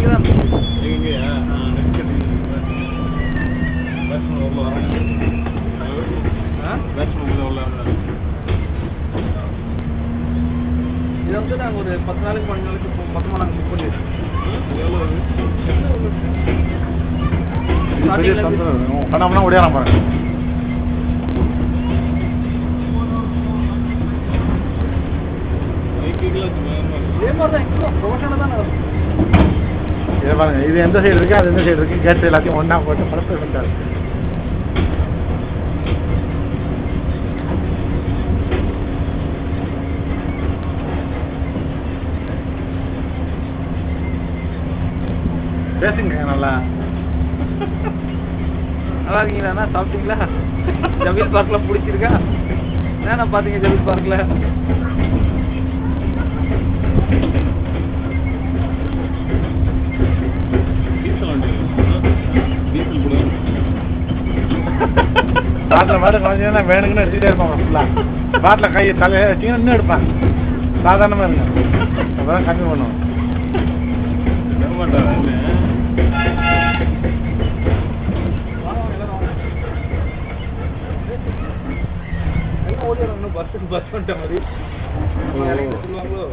தான் எங்கேயா இது வந்து நாங்கள் ஒரு 10 நாளைக்கு 15 நாளைக்கு மொத்தமாக நாங்கள் புக் பண்ணிடுறோம். பண்ணோம்னா ஓடியாரம் பாருங்க. இதே மாதிரி தான் எக்ஸ்ட்ரா ப்ரொஃபஷனாக தான் நடக்கும். இதை பாருங்க, இது எந்த சைடு இருக்கு அது எந்த சைடு இருக்கு கேட்டு எல்லாத்தையும் ஒன்றா போட்டு படத்தை வந்தாரு. பேசுங்க நல்லா. நல்லா இருக்கீங்களா? சாப்பிட்டீங்களா? ஜமீல் பார்க்கில் பிடிச்சிருக்கா? என்னண்ணா பார்த்தீங்க ஜமீல் பார்க்கில்? பாட்டில் மாதிரி குழந்தைங்கன்னா வேணுங்கன்னு எடுத்துகிட்டே இருப்பாங்க. ஃபுல்லாக பாட்டில் கையை தலையை வச்சிங்கன்னா இன்னும் எடுப்பாங்க. சாதாரணமாக இருங்க, அப்போதான் கம்மி பண்ணுவோம். பஸ் வந்துட்ட மாதிரி சொல்லுவாங்களோ.